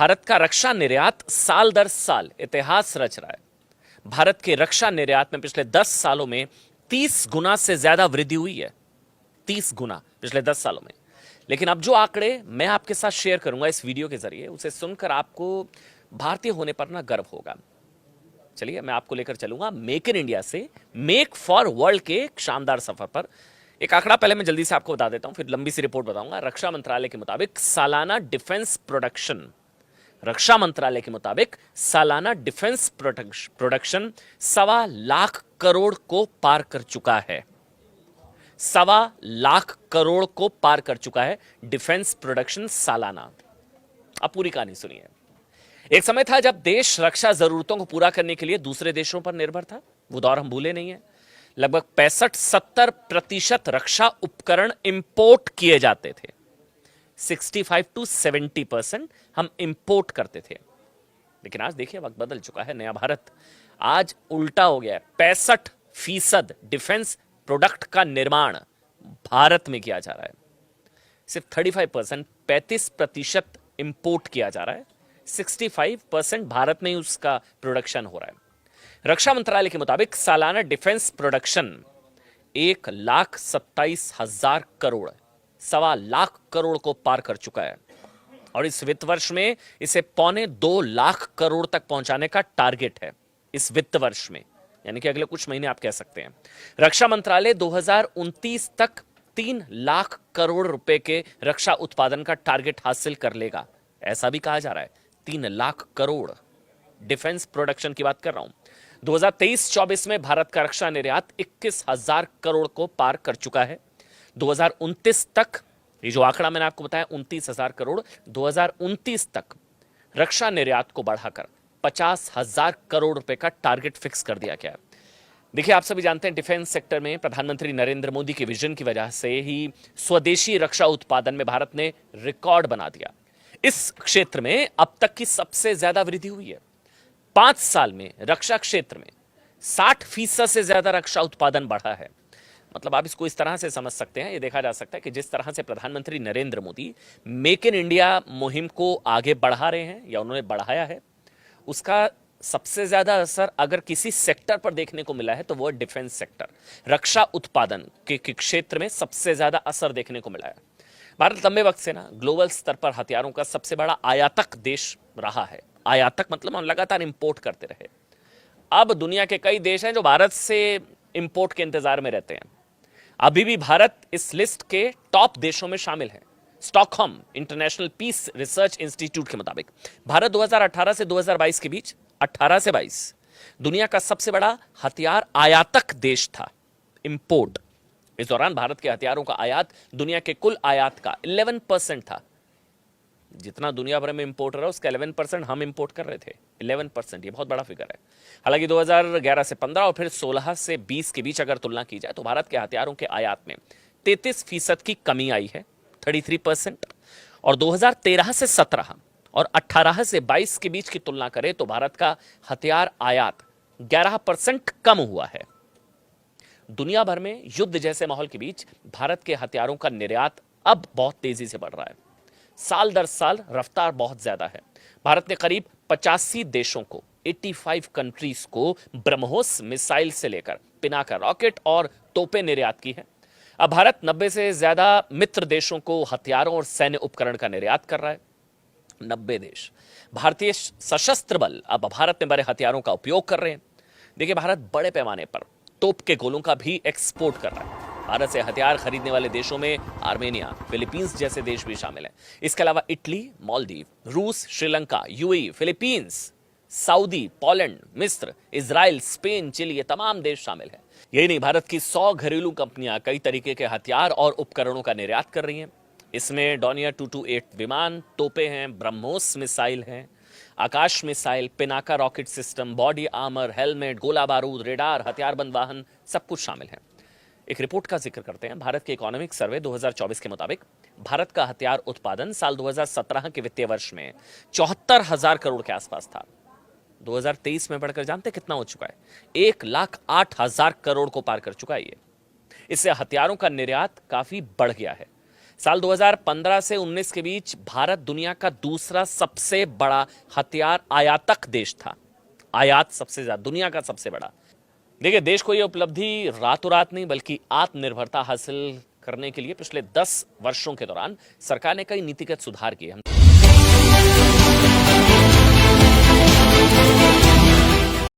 भारत का रक्षा निर्यात साल दर साल इतिहास रच रहा है। भारत के रक्षा निर्यात में पिछले 10 सालों में 30 गुना से ज्यादा वृद्धि हुई है। 30 गुना पिछले 10 सालों में। लेकिन अब जो आंकड़े मैं आपके साथ शेयर करूंगा इस वीडियो के जरिए, उसे सुनकर आपको भारतीय होने पर ना गर्व होगा। चलिए मैं आपको लेकर चलूंगा मेक इन इंडिया से मेक फॉर वर्ल्ड के एक शानदार सफर पर। एक आंकड़ा पहले मैं जल्दी से आपको बता देता हूं, फिर लंबी सी रिपोर्ट बताऊंगा। रक्षा मंत्रालय के मुताबिक सालाना डिफेंस प्रोडक्शन, रक्षा मंत्रालय के मुताबिक सालाना डिफेंस प्रोडक्शन 1.25 करोड़ को पार कर चुका है। 1.25 करोड़ को पार कर चुका है डिफेंस प्रोडक्शन सालाना। अब पूरी कहानी सुनिए। एक समय था जब देश रक्षा जरूरतों को पूरा करने के लिए दूसरे देशों पर निर्भर था। वो दौर हम भूले नहीं है। लगभग 65-70% रक्षा उपकरण इंपोर्ट किए जाते थे। 65 to 70% हम इंपोर्ट करते थे। लेकिन आज देखिए वक्त बदल चुका है। नया भारत आज उल्टा हो गया है। 65% डिफेंस प्रोडक्ट का निर्माण भारत में किया जा रहा है। सिर्फ 35%, 35% इंपोर्ट किया जा रहा है। 65% भारत में ही उसका प्रोडक्शन हो रहा है। रक्षा मंत्रालय के मुताबिक सालाना डिफेंस प्रोडक्शन 1,27,000 करोड़, 1.25 करोड़ को पार कर चुका है। और इस वित्त वर्ष में इसे 1.25 लाख करोड़ तक पहुंचाने का टारगेट है। इस वित्त वर्ष में, यानी कि अगले कुछ महीने आप कह सकते हैं। रक्षा मंत्रालय 2029 तक 3 लाख करोड़ रुपए के रक्षा उत्पादन का टारगेट हासिल कर लेगा, ऐसा भी कहा जा रहा है। 3 लाख करोड़ डिफेंस प्रोडक्शन की बात कर रहा हूं। 2023-24 में भारत का रक्षा निर्यात 21,000 करोड़ को पार कर चुका है। 2029 तक, ये जो आंकड़ा मैंने आपको बताया 29,000 करोड़, 2029 तक रक्षा निर्यात को बढ़ाकर 50,000 करोड़ रुपए का टारगेट फिक्स कर दिया गया है। देखिए आप सभी जानते हैं डिफेंस सेक्टर में प्रधानमंत्री नरेंद्र मोदी के विजन की वजह से ही स्वदेशी रक्षा उत्पादन में भारत ने रिकॉर्ड बना दिया। इस क्षेत्र में अब तक की सबसे ज्यादा वृद्धि हुई है। 5 साल में रक्षा क्षेत्र में 60% से ज्यादा रक्षा उत्पादन बढ़ा है। मतलब आप इसको इस तरह से समझ सकते हैं, ये देखा जा सकता है कि जिस तरह से प्रधानमंत्री Narendra Modi make in India मुहिम को आगे बढ़ा रहे हैं या उन्होंने बढ़ाया है, उसका सबसे ज्यादा असर अगर किसी सेक्टर पर देखने को मिला है तो वो डिफेंस सेक्टर, रक्षा उत्पादन के क्षेत्र में सबसे ज्यादा असर देखने को मिला है। भारत लंबे वक्त से ना ग्लोबल स्तर पर हथियारों का सबसे बड़ा आयातक देश रहा है। आयातक मतलब हम लगातार इंपोर्ट करते रहे। अब दुनिया के कई देश हैं जो भारत से इंपोर्ट के इंतजार में रहते हैं। अभी भी भारत इस लिस्ट के टॉप देशों में शामिल है। Stockholm International Peace Research Institute के मुताबिक भारत 2018 से 2022 के बीच, 18 से 22, दुनिया का सबसे बड़ा हथियार आयातक देश था, इंपोर्ट। इस दौरान भारत के हथियारों का आयात दुनिया के कुल आयात का 11% था। जितना दुनिया भर में इंपोर्ट रहा उसका 11% हम इंपोर्ट कर रहे थे। 11%, ये बहुत बड़ा फिगर है। हालांकि 2011 से 15 और फिर 16 से 20 के बीच अगर तुलना की जाए तो भारत के हथियारों के आयात में 33% की कमी आई है, 33%। और 2013 से 17 और 18 से 22 के बीच की तुलना करें तो भारत का हथियार आयात 11% कम हुआ है। दुनिया भर में युद्ध जैसे माहौल के बीच भारत के हथियारों का निर्यात अब बहुत तेजी से बढ़ रहा है। साल दर साल रफ्तार बहुत ज्यादा है। भारत ने करीब 85 देशों को, 85 कंट्रीज को ब्रह्मोस मिसाइल से लेकर पिनाका रॉकेट और तोपें निर्यात की है। अब भारत 90 से ज्यादा मित्र देशों को हथियारों और सैन्य उपकरण का निर्यात कर रहा है। 90 देश। भारतीय सशस्त्र बल अब भारत में बने हथियारों का उपयोग कर रहे हैं। देखिए भारत बड़े पैमाने पर तोप के गोलों का भी एक्सपोर्ट कर रहा है। भारत से हथियार खरीदने वाले देशों में आर्मेनिया, फिलीपींस जैसे देश भी शामिल हैं। इसके अलावा इटली, मालदीव, रूस, Sri Lanka, UAE, Philippines, Saudi, Poland, मिस्र, इजराइल, स्पेन, चिली, ये तमाम देश शामिल हैं। यही नहीं, भारत की 100 घरेलू कंपनियां कई तरीके के हथियार और उपकरणों का निर्यात कर रही हैं। इसमें डोनियर 228 विमान, तोपे हैं, ब्रह्मोस मिसाइल हैं, Akash missile, Pinaka rocket system, body armour, helmet, गोला बारूद, रेडार, हथियारबंद वाहन, सब कुछ शामिल है। एक रिपोर्ट का जिक्र करते हैं। भारत के इकोनॉमिक सर्वे 2024 के मुताबिक भारत का हथियार उत्पादन साल 2017 के वित्तीय वर्ष में 74,000 करोड़ के आसपास था। 2023 में बढ़कर जानते कितना हो चुका है? 1,08,000 करोड़ को पार कर चुका है ये। इससे हथियारों का निर्यात काफी बढ़ गया है। साल 2015 से 19 के बीच भारत दुनिया का दूसरा सबसे बड़ा हथियार आयातक देश था। आयात सबसे ज्यादा, दुनिया का सबसे बड़ा। देखिए, देश को यह उपलब्धि रातों रात नहीं बल्कि आत्मनिर्भरता हासिल करने के लिए पिछले 10 वर्षों के दौरान सरकार ने कई नीतिगत सुधार किए।